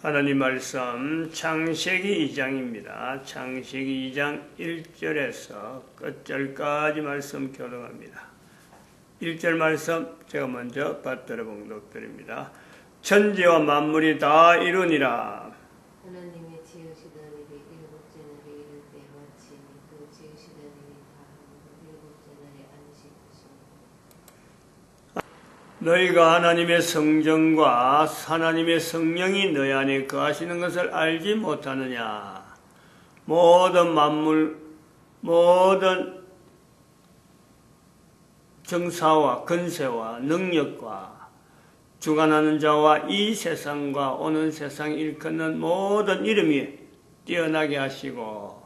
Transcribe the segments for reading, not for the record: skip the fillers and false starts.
하나님 말씀 창세기 2장입니다. 창세기 2장 1절에서 끝절까지 말씀 교독합니다. 1절 말씀 제가 먼저 받들어 봉독드립니다. 천지와 만물이 다 이루니라. 하나님의 지으시던 일이 일곱째 날에 이를 때 마치니 또 지으시던 일이 다 하고 일곱째 날에 안식하시니라. 너희가 하나님의 성정과 하나님의 성령이 너희 안에 거하시는 것을 알지 못하느냐. 모든 만물, 모든 정사와 근세와 능력과 주관하는 자와 이 세상과 오는 세상 일컫는 모든 이름이 뛰어나게 하시고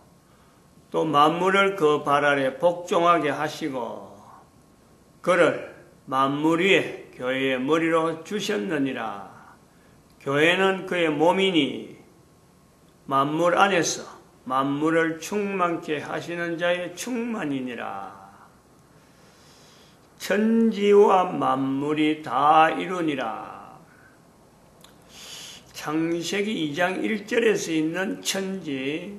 또 만물을 그 발 아래 복종하게 하시고 그를 만물 위에 교회의 머리로 주셨느니라. 교회는 그의 몸이니 만물 안에서 만물을 충만케 하시는 자의 충만이니라. 천지와 만물이 다 이루니라. 창세기 2장 1절에서 있는 천지,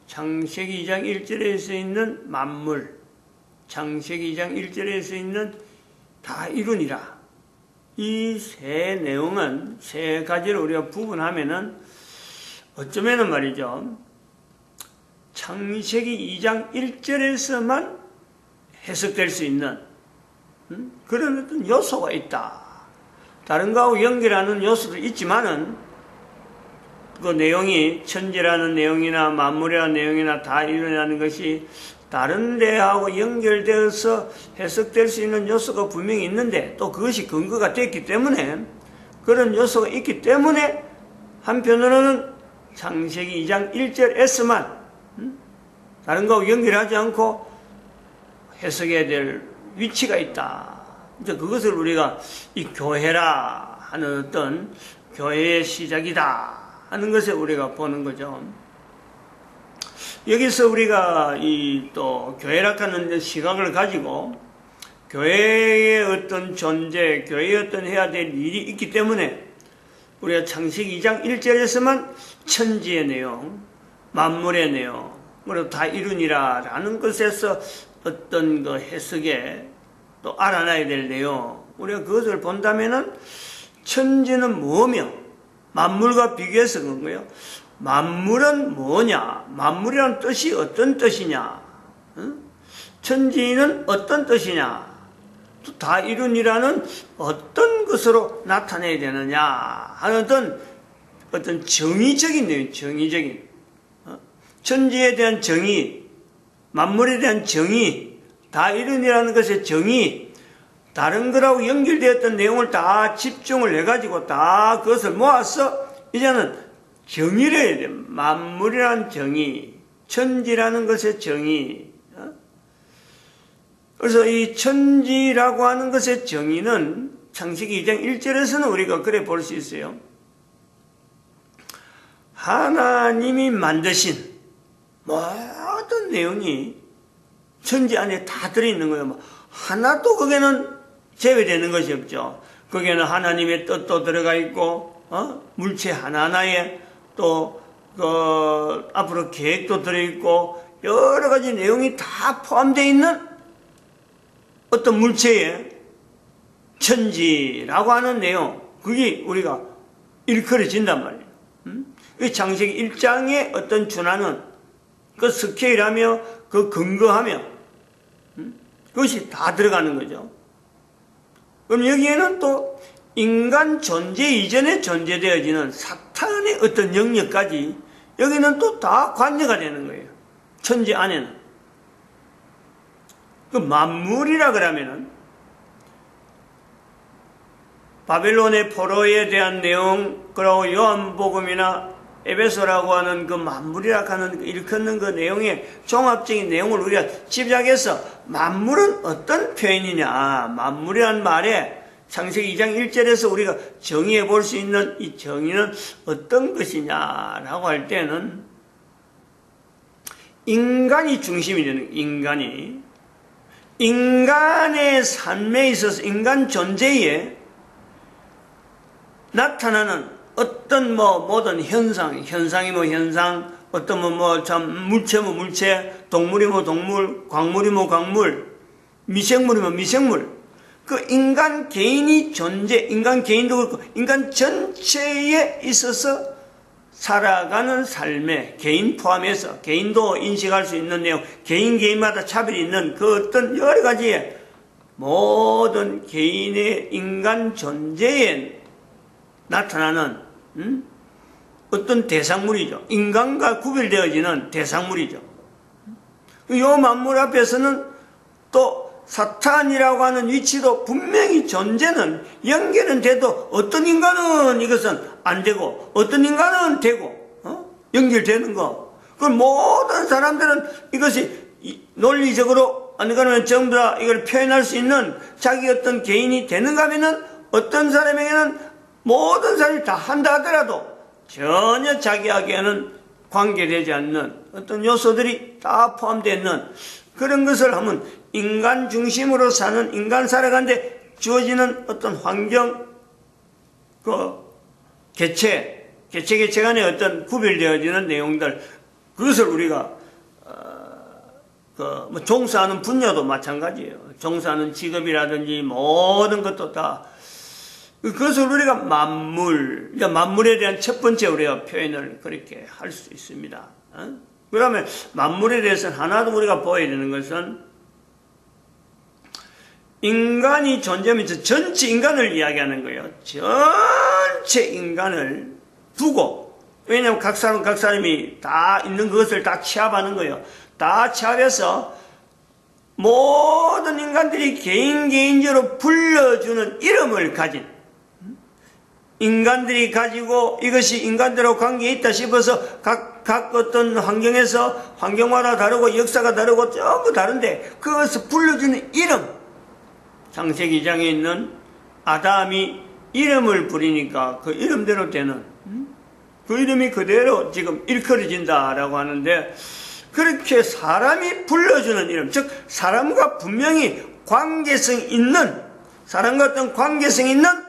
창세기 2장 1절에서 있는 만물, 창세기 2장 1절에서 있는 다 이루니라. 이 세 내용은 세 가지를 우리가 구분하면은 어쩌면은 말이죠. 창세기 2장 1절에서만 해석될 수 있는 그런 어떤 요소가 있다. 다른 거하고 연결하는 요소도 있지만은 그 내용이 천지라는 내용이나 만물이라는 내용이나 다 이루어나는 것이 다른 데하고 연결되어서 해석될 수 있는 요소가 분명히 있는데 또 그것이 근거가 됐기 때문에 그런 요소가 있기 때문에 한편으로는 창세기 2장 1절에서만 다른 거하고 연결하지 않고 해석해야 될 위치가 있다. 이제 그것을 우리가 이 교회라 하는 어떤 교회의 시작이다 하는 것에 우리가 보는 거죠. 여기서 우리가 이 또 교회라 하는 시각을 가지고 교회의 어떤 존재, 교회의 어떤 해야 될 일이 있기 때문에 우리가 창세기 2장 1절에서만 천지의 내용, 만물의 내용, 그리고 다 이루니라 라는 것에서 어떤 그 해석에 또 알아놔야 될 내용, 우리가 그것을 본다면은 천지는 뭐며 만물과 비교해서 그런 거예요. 만물은 뭐냐? 만물이라는 뜻이 어떤 뜻이냐? 천지는 어떤 뜻이냐? 또 다 이루니라는 어떤 것으로 나타내야 되느냐? 하는 어떤 정의적인 내용, 정의적인. 천지에 대한 정의, 만물에 대한 정의, 다 이루니라는 것의 정의, 다른 거라고 연결되었던 내용을 다 집중을 해가지고 다 그것을 모아서 이제는 정의를 해야 돼. 만물이라는 정의, 천지라는 것의 정의. 그래서 이 천지라고 하는 것의 정의는 창세기 2장 1절에서는 우리가 그래 볼 수 있어요. 하나님이 만드신 모든 내용이 천지 안에 다 들어있는 거예요. 하나도 거기에는 제외되는 것이 없죠. 거기에는 하나님의 뜻도 들어가 있고, 물체 하나하나에 또, 앞으로 계획도 들어있고, 여러 가지 내용이 다 포함되어 있는 어떤 물체에 천지라고 하는 내용, 그게 우리가 일컬어진단 말이에요. 창세기 1장의 어떤 준하는 그 스케일하며 그 근거하며, 그것이 다 들어가는 거죠. 그럼 여기에는 또 인간 존재 이전에 존재되어지는 사탄의 어떤 영역까지 여기는 또 다 관여가 되는 거예요. 천지 안에는. 그 만물이라 그러면은 바벨론의 포로에 대한 내용, 그리고 요한복음이나 에베소라고 하는 그 만물이라 하는 일컫는 그 내용의 종합적인 내용을 우리가 집약해서 만물은 어떤 표현이냐, 만물이란 말에 창세기 2장 1절에서 우리가 정의해 볼 수 있는 이 정의는 어떤 것이냐라고 할 때는 인간이 중심이 되는, 인간의 삶에 있어서 인간 존재에 나타나는 어떤 모든 현상이 현상, 어떤 참 물체, 동물이 동물, 광물이 광물, 미생물이 미생물. 그 인간 개인이 인간 개인도 그렇고, 인간 전체에 있어서 살아가는 삶에 개인 포함해서, 개인도 인식할 수 있는 내용, 개인마다 차별이 있는 그 어떤 여러 가지의 모든 개인의 인간 존재에 나타나는, 어떤 대상물이죠. 인간과 구별되어지는 대상물이죠. 이 만물 앞에서는 또 사탄이라고 하는 위치도 분명히 존재는 연결은 돼도 어떤 인간은 이것은 안 되고 어떤 인간은 되고 연결되는 거. 그 모든 사람들은 이것이 논리적으로 아니면 전부 다 이걸 표현할 수 있는 자기 어떤 개인이 되는가 하면은 어떤 사람에게는 모든 사람이 다 한다 하더라도 전혀 자기에게는 관계되지 않는 어떤 요소들이 다 포함되어 있는 그런 것을 하면 인간 중심으로 사는, 인간 살아가는데 주어지는 어떤 환경, 개체 간의 어떤 구별되어지는 내용들, 그것을 우리가, 종사하는 분야도 마찬가지예요. 종사하는 직업이라든지 모든 것도 다, 그것을 우리가 만물에 대한 첫 번째 우리가 표현을 그렇게 할 수 있습니다. 그러면 만물에 대해서는 하나도 우리가 보여야 되는 것은 인간이 존재하면서 전체 인간을 이야기하는 거예요. 전체 인간을 두고, 왜냐하면 각 사람이 다 있는 것을 다 취합하는 거예요. 다 취합해서 모든 인간들이 개인적으로 불러주는 이름을 가진 인간들이 가지고 이것이 인간들하고 관계에 있다 싶어서 각 어떤 환경에서 환경마다 다르고 역사가 다르고 전부 다른데 그것을 불러주는 이름. 창세기 2장에 있는 아담이 이름을 부리니까 그 이름대로 되는 그 이름이 그대로 지금 일컬어진다라고 하는데 그렇게 사람이 불러주는 이름, 즉 사람과 분명히 관계성 있는 사람과 어떤 관계성 있는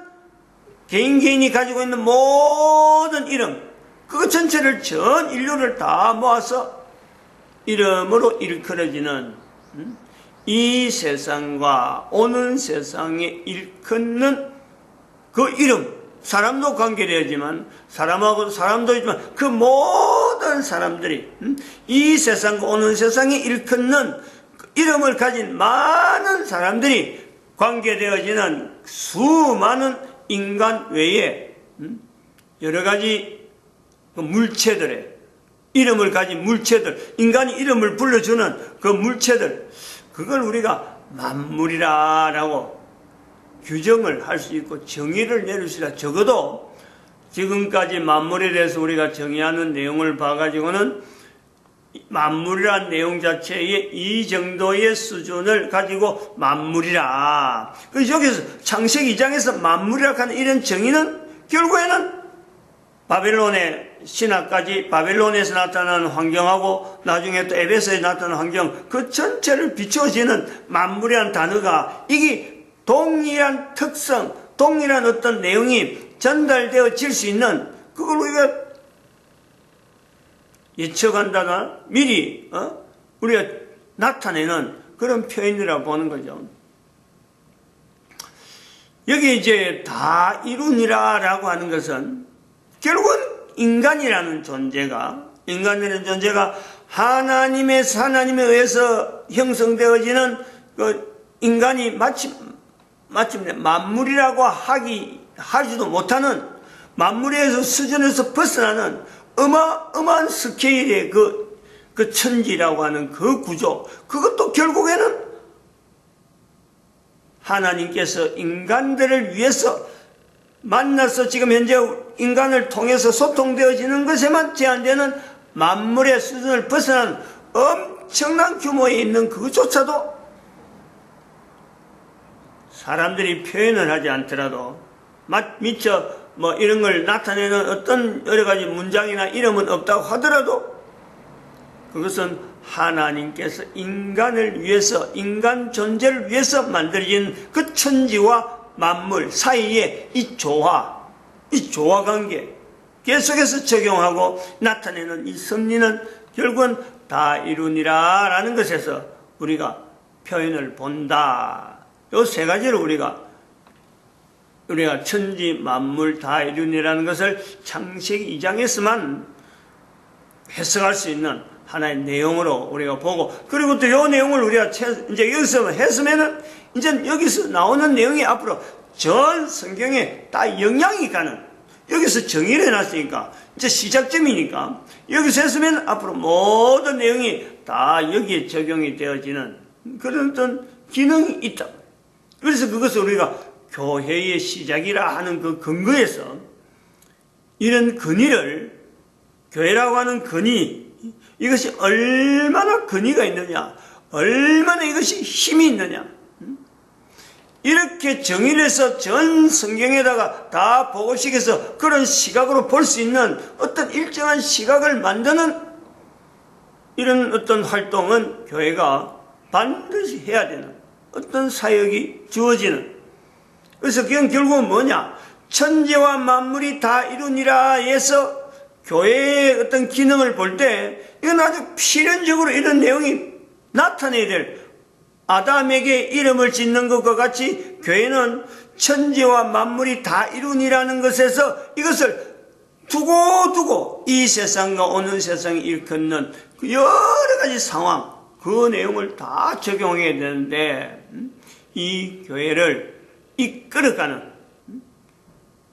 개인이 가지고 있는 모든 이름, 그 전체를 전 인류를 다 모아서 이름으로 일컬어지는 이 세상과 오는 세상에 일컫는 그 이름, 사람도 관계되지만 사람도 있지만 그 모든 사람들이 이 세상과 오는 세상에 일컫는 이름을 가진 많은 사람들이 관계되어지는 수많은 인간 외에 여러 가지 물체들의 이름을 가진 물체들, 인간이 이름을 불러주는 그 물체들, 그걸 우리가 만물이라고 규정을 할 수 있고 정의를 내릴 수 있다. 적어도 지금까지 만물에 대해서 우리가 정의하는 내용을 봐가지고는 만물이라는 내용 자체에 이 정도의 수준을 가지고 만물이라. 그래서 여기서 창세기 2장에서 만물이라고 하는 이런 정의는 결국에는 바벨론의 신화까지 바벨론에서 나타나는 환경하고 나중에 또 에베소에 나타나는 환경 그 전체를 비춰지는 만물이라는 단어가 이게 동일한 특성, 동일한 어떤 내용이 전달되어질 수 있는 그걸 우리가 예측한다나 미리 우리가 나타내는 그런 표현이라고 보는 거죠. 여기 이제 다 이루니라라고 하는 것은 결국은 인간이라는 존재가 하나님에 의해서 형성되어지는 그 인간이 마침내 만물이라고 하지도 못하는 만물에서 수준에서 벗어나는 어마어마한 스케일의 그 천지라고 하는 그 구조, 그것도 결국에는 하나님께서 인간들을 위해서 만나서 지금 현재 인간을 통해서 소통되어지는 것에만 제한되는 만물의 수준을 벗어난 엄청난 규모에 있는 그것조차도 사람들이 표현을 하지 않더라도 미처 이런 걸 나타내는 어떤 여러 가지 문장이나 이름은 없다고 하더라도 그것은 하나님께서 인간을 위해서, 인간 존재를 위해서 만들어진 그 천지와 만물 사이의 이 조화 관계, 계속해서 적용하고 나타내는 이 섭리는 결국은 다 이루니라 라는 것에서 우리가 표현을 본다. 요 세 가지로 우리가 천지 만물 다 이루니라는 것을 창세기 2장에서만 해석할 수 있는 하나의 내용으로 우리가 보고, 그리고 또 이 내용을 우리가 이제 여기서 했으면은 이제 여기서 나오는 내용이 앞으로 전 성경에 다 영향이 가는, 여기서 정의를 해놨으니까 이제 시작점이니까 여기서 했으면 앞으로 모든 내용이 다 여기에 적용이 되어지는 그런 어떤 기능이 있다. 그래서 그것을 우리가 교회의 시작이라 하는 그 근거에서 이런 근위를, 교회라고 하는 근위, 이것이 얼마나 근위가 있느냐, 얼마나 이것이 힘이 있느냐, 이렇게 정의를 해서 전 성경에다가 다 보고식해서 그런 시각으로 볼 수 있는 어떤 일정한 시각을 만드는 이런 어떤 활동은 교회가 반드시 해야 되는 어떤 사역이 주어지는, 그래서 그건 결국은 뭐냐, 천지와 만물이 다 이루니라 해서 교회의 어떤 기능을 볼 때 이건 아주 필연적으로 이런 내용이 나타내야 될, 아담에게 이름을 짓는 것과 같이 교회는 천지와 만물이 다 이루니라는 것에서 이것을 두고 이 세상과 오는 세상에 일컫는 여러 가지 상황, 그 내용을 다 적용해야 되는데, 이 교회를 이끌어가는,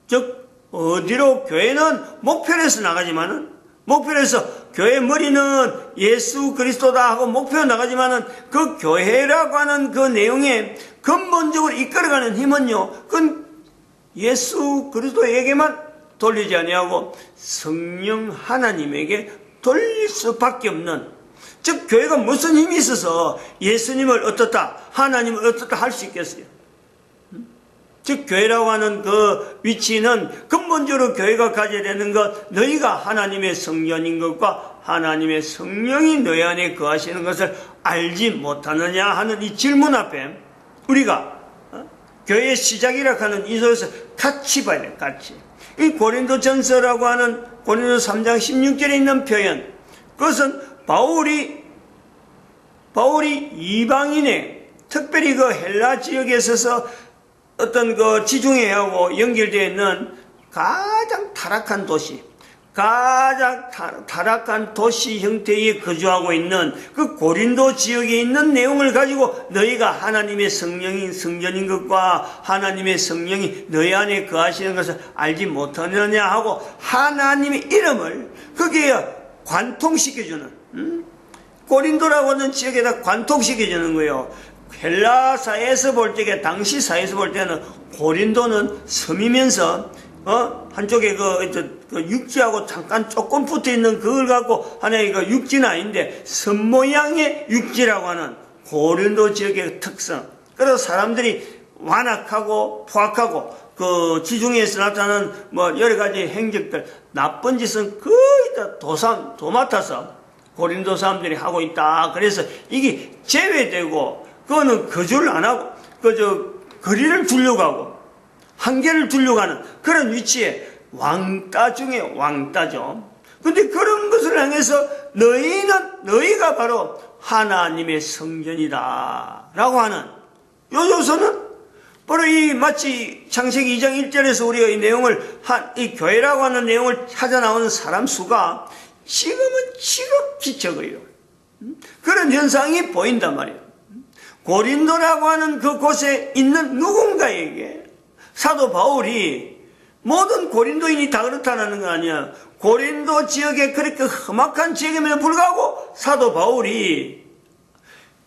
즉 어디로, 교회는 목표에서 나가지만은, 목표에서 교회 머리는 예수 그리스도다 하고 목표 나가지만은 그 교회라고 하는 그 내용에 근본적으로 이끌어가는 힘은요, 그건 예수 그리스도에게만 돌리지 아니하고 성령 하나님에게 돌릴 수밖에 없는, 즉 교회가 무슨 힘이 있어서 예수님을 어떻다, 하나님을 어떻다 할 수 있겠어요? 즉 교회라고 하는 그 위치는 근본적으로 교회가 가져야 되는 것, 너희가 하나님의 성전인 것과 하나님의 성령이 너희 안에 거하시는 것을 알지 못하느냐 하는 이 질문 앞에 우리가 교회의 시작이라 하는 이 소에서 같이 봐야 돼. 같이. 이 고린도전서라고 하는 고린도 3장 16절에 있는 표현, 그것은 바울이 이방인의, 특별히 그 헬라 지역에 있어서 어떤 그 지중해하고 연결되어 있는 가장 타락한 도시, 가장 타락한 도시 형태에 거주하고 있는 그 고린도 지역에 있는 내용을 가지고 너희가 하나님의 성령인 성전인 것과 하나님의 성령이 너희 안에 거하시는 것을 알지 못하느냐 하고 하나님의 이름을 거기에 관통시켜주는, 고린도라고 하는 지역에다 관통시켜주는 거예요. 헬라사에서 볼 때, 당시 사에서 볼 때는 고린도는 섬이면서 한쪽에 그 육지하고 잠깐 조금 붙어 있는 그걸 갖고 하나의 그 육지는 아닌데 섬 모양의 육지라고 하는 고린도 지역의 특성. 그래서 사람들이 완악하고 포악하고 그 지중해에서 나타나는 뭐 여러 가지 행적들, 나쁜 짓은 거의 다 도맡아서 고린도 사람들이 하고 있다. 그래서 이게 제외되고, 그거는 거주를 안 하고, 거리를 두려고 하고, 한계를 두려고 하는 그런 위치에 왕따 중에 왕따죠. 근데 그런 것을 향해서 너희가 바로 하나님의 성전이다. 라고 하는 요 요소는 바로 이 마치 창세기 2장 1절에서 우리가 이 내용을, 이 교회라고 하는 내용을 찾아 나오는 사람 수가 지금은 지극히 적어요. 그런 현상이 보인단 말이에요. 고린도라고 하는 그곳에 있는 누군가에게 사도 바울이, 모든 고린도인이 다 그렇다는 거 아니야. 고린도 지역에 그렇게 험악한 지역임에도 불구하고 사도 바울이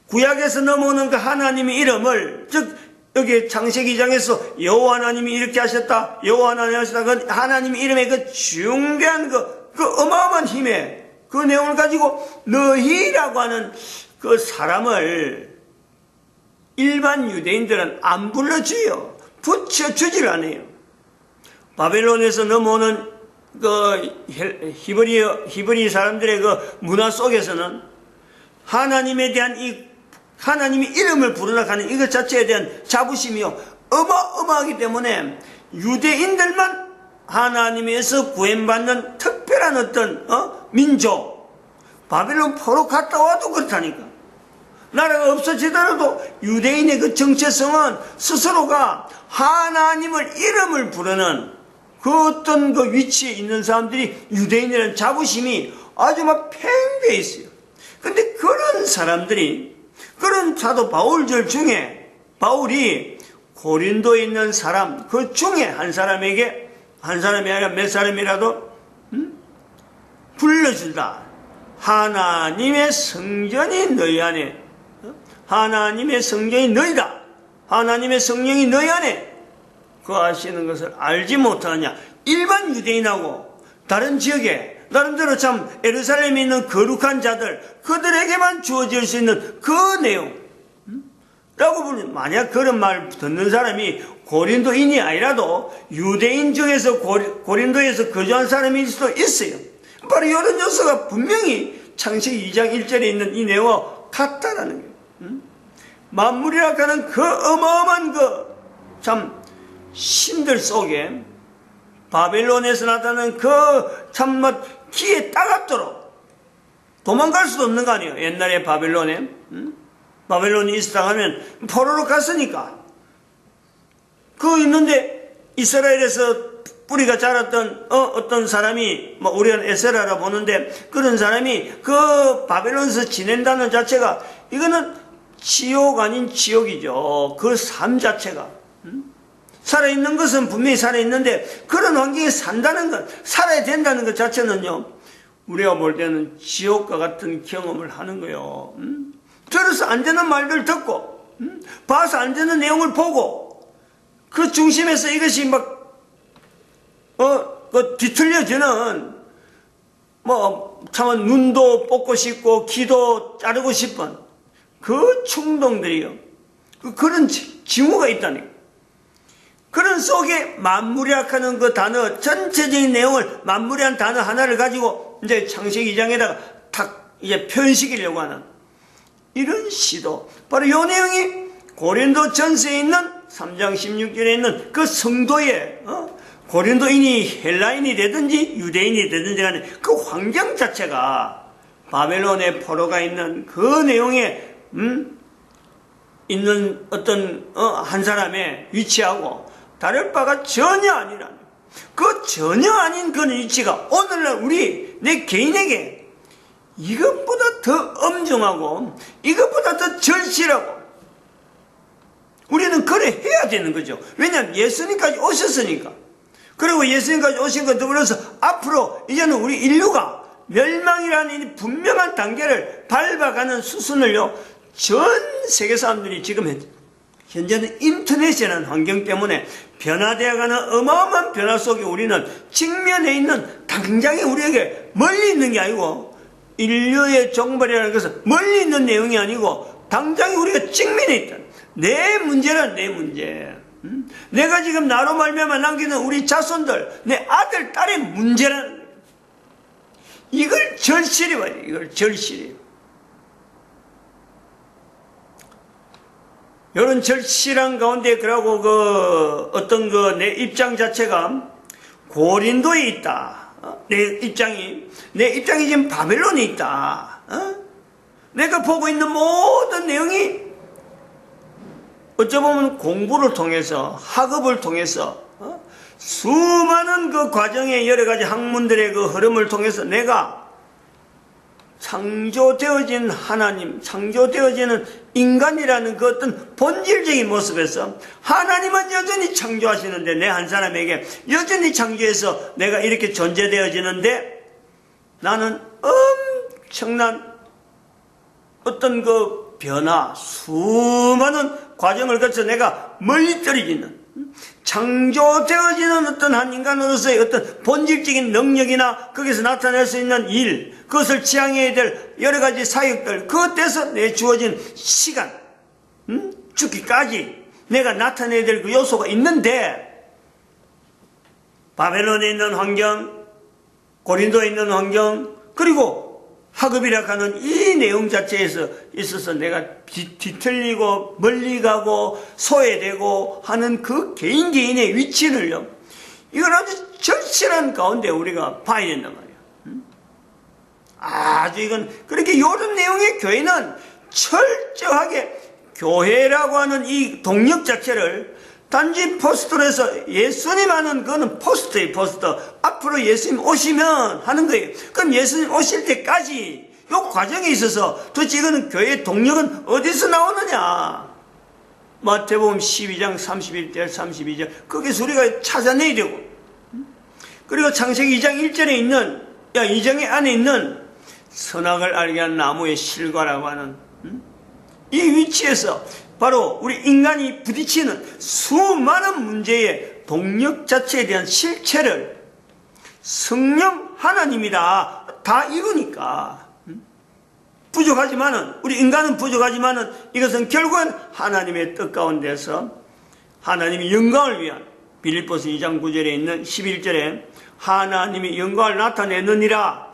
구약에서 넘어오는 그 하나님의 이름을, 즉 여기 창세기 2장에서 여호와 하나님이 이렇게 하셨다, 여호와 하나님이 하셨다, 그 하나님의 이름의 그 중대한 그 어마어마한 힘의 그 내용을 가지고 너희라고 하는 그 사람을 일반 유대인들은 안 불러줘요. 붙여주질 않아요. 바벨론에서 넘어오는 그 히브리 사람들의 그 문화 속에서는 하나님에 대한 하나님의 이름을 부르라 하는 이것 자체에 대한 자부심이요, 어마어마하기 때문에 유대인들만 하나님에서 구원받는 특별한 어떤 민족, 바벨론 포로 갔다 와도 그렇다니까. 나라가 없어지더라도 유대인의 그 정체성은 스스로가 하나님을 이름을 부르는 그 어떤 그 위치에 있는 사람들이 유대인이라는 자부심이 아주 막 팽배해 있어요. 근데 그런 사람들이, 그런 사도 바울절 중에 바울이 고린도에 있는 사람 그 중에 한 사람에게, 한 사람이 아니라 몇 사람이라도 불러준다. 하나님의 성전이 너희 안에, 하나님의 성전이 너희다. 하나님의 성령이 너희 안에 거하시는 것을 알지 못하느냐. 일반 유대인하고 다른 지역에 나름대로 참 예루살렘에 있는 거룩한 자들, 그들에게만 주어질 수 있는 그 내용 라고 보면, 만약 그런 말 듣는 사람이 고린도인이 아니라도 유대인 중에서 고린도에서 거주한 사람일 수도 있어요. 바로 이런 요소가 분명히 창세기 2장 1절에 있는 이 내용과 같다라는 거예요. 만물이라 하는 그 어마어마한 그 참 신들 속에 바벨론에서 나타나는 그 참 기에 따갑도록 도망갈 수도 없는 거 아니에요. 옛날에 바벨론에 바벨론이 있었다 하면 포로로 갔으니까. 그 있는데 이스라엘에서 뿌리가 자랐던 어떤 사람이, 우리는 에스라라 보는데, 그런 사람이 그 바벨론에서 지낸다는 자체가, 이거는 지옥 아닌 지옥이죠. 그 삶 자체가. 살아있는 것은 분명히 살아있는데 그런 환경에 산다는 것, 살아야 된다는 것 자체는요, 우리가 볼 때는 지옥과 같은 경험을 하는 거예요. 들어서 안 되는 말들 듣고, 봐서 안 되는 내용을 보고, 그 중심에서 이것이 뒤틀려지는, 참 눈도 뽑고 싶고, 귀도 자르고 싶은 그 충동들이요. 그런 징후가 있다니. 그런 속에 만무리학하는 그 단어, 전체적인 내용을 만무리한 단어 하나를 가지고 이제 창세기 2장에다가 탁 이제 표현시키려고 하는 이런 시도. 바로 이 내용이 고린도 전서에 있는 3장 16절에 있는 그 성도의, 고린도인이 헬라인이 되든지 유대인이 되든지 간에 그 환경 자체가 바벨론의 포로가 있는 그 내용에, 있는 어떤, 한 사람의 위치하고 다를 바가 전혀 아니라, 그 전혀 아닌 그 위치가 오늘날 내 개인에게 이것보다 더 엄중하고 이것보다 더 절실하고 우리는 그래 해야 되는 거죠. 왜냐하면 예수님까지 오셨으니까. 그리고 예수님까지 오신 것 더불어서 앞으로 이제는 우리 인류가 멸망이라는 이 분명한 단계를 밟아가는 수순을요, 전 세계 사람들이 지금 현재는 인터넷이라는 환경 때문에 변화되어가는 어마어마한 변화 속에 우리는 직면해 있는, 당장에 우리에게 멀리 있는 게 아니고, 인류의 종말이라는 것은 멀리 있는 내용이 아니고 당장에 우리가 직면해 있다. 내 문제란 내 문제. 내가 지금 나로 말미암아 남기는 우리 자손들, 내 아들, 딸의 문제라는 거예요. 이걸 절실히 봐야 돼요. 이걸 절실히. 이런 절실한 가운데, 그러고 어떤 내 입장 자체가 고린도에 있다. 내 입장이 지금 바벨론에 있다. 내가 보고 있는 모든 내용이 어쩌보면 공부를 통해서, 학업을 통해서, 수많은 그 과정의 여러 가지 학문들의 그 흐름을 통해서 내가 창조되어진 하나님, 창조되어지는 인간이라는 그 어떤 본질적인 모습에서 하나님은 여전히 창조하시는데, 내 한 사람에게 여전히 창조해서 내가 이렇게 존재되어지는데, 나는 엄청난 어떤 그 변화, 수많은 과정을 거쳐 내가 멀리 떨어지는, 창조되어지는 어떤 한 인간으로서의 어떤 본질적인 능력이나 거기서 나타낼 수 있는 일, 그것을 지향해야 될 여러 가지 사역들, 그것에서 내 주어진 시간, 죽기까지 내가 나타내야 될 그 요소가 있는데, 바벨론에 있는 환경, 고린도에 있는 환경, 그리고 학업이라 하는 이 내용 자체에서 있어서 내가 뒤틀리고 멀리 가고 소외되고 하는 그 개인의 위치를요, 이걸 아주 절실한 가운데 우리가 봐야 된단 말이에요. 아주 이건 그렇게 이런 내용의 교회는 철저하게 교회라고 하는 이 동력 자체를 단지 포스터에서 예수님 하는 그거는 포스터예요. 포스터. 앞으로 예수님 오시면 하는 거예요. 그럼 예수님 오실 때까지 이 과정에 있어서 도대체 이거는 교회의 동력은 어디서 나오느냐. 마태복음 12장 31절 32절 거기서 우리가 찾아내야 되고, 그리고 창세기 2장 1절에 있는 2장 안에 있는 선악을 알게 한 나무의 실과라고 하는 이 위치에서 바로 우리 인간이 부딪히는 수많은 문제의 동력 자체에 대한 실체를 성령 하나님이다 다 이루니까, 부족하지만은 우리 인간은 부족하지만은 이것은 결국은 하나님의 뜻 가운데서 하나님의 영광을 위한 빌립보서 2장 9절에 있는 11절에 하나님의 영광을 나타내느니라.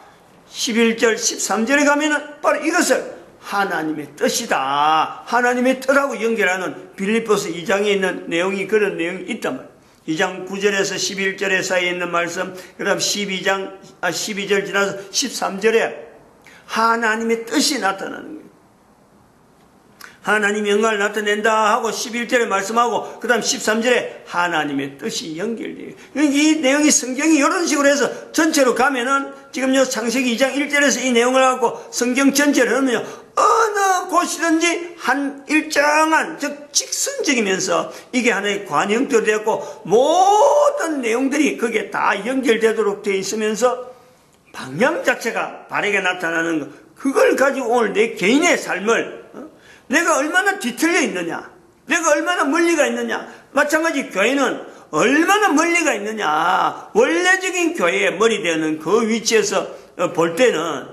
11절 13절에 가면은 바로 이것을 하나님의 뜻이다, 하나님의 뜻하고 연결하는 빌립보서 2장에 있는 내용이 그런 내용이 있단 말이에요. 2장 9절에서 11절에 사이에 있는 말씀, 그 다음 12절 지나서 13절에 하나님의 뜻이 나타나는 거예요. 하나님의 영광을 나타낸다 하고 11절에 말씀하고 그 다음 13절에 하나님의 뜻이 연결돼요. 이 내용이 성경이 이런 식으로 해서 전체로 가면은 지금 창세기 2장 1절에서 이 내용을 갖고 성경 전체를 하면요, 어느 곳이든지 한 일정한 즉 직선적이면서 이게 하나의 관형도 되었고 모든 내용들이 거기에 다 연결되도록 되어 있으면서 방향 자체가 바르게 나타나는 것, 그걸 가지고 오늘 내 개인의 삶을 내가 얼마나 뒤틀려 있느냐, 내가 얼마나 멀리가 있느냐. 마찬가지 교회는 얼마나 멀리가 있느냐. 원래적인 교회의 머리되는 그 위치에서 볼 때는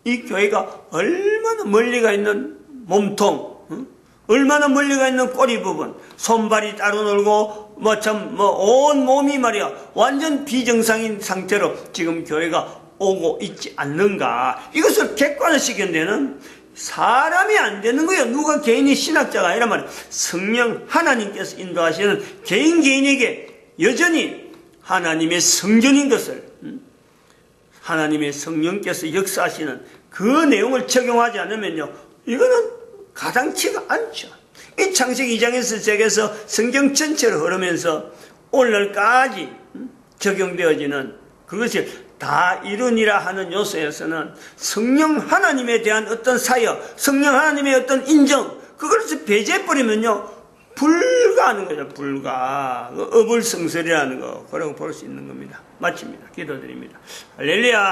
이 교회가 얼마나 멀리가 있는 몸통, 얼마나 멀리가 있는 꼬리 부분, 손발이 따로 놀고 온 몸이 말이야 완전 비정상인 상태로 지금 교회가 오고 있지 않는가. 이것을 객관화시키는 데는 사람이 안 되는 거예요. 누가 개인이 신학자가 아니란 말이에요. 성령 하나님께서 인도하시는 개인에게 여전히 하나님의 성전인 것을, 하나님의 성령께서 역사하시는 그 내용을 적용하지 않으면요, 이거는 가당치가 않죠. 이 창세기 2장에서 시작해서 성경 전체로 흐르면서 오늘날까지 적용되어지는 그것이 다 이루니라 하는 요소에서는 성령 하나님에 대한 어떤 사역, 성령 하나님의 어떤 인정, 그것을 배제해버리면요 불가하는 거죠. 불가. 어불성설이라는 거, 그라고 볼 수 있는 겁니다. 마칩니다. 기도드립니다. 할렐루야.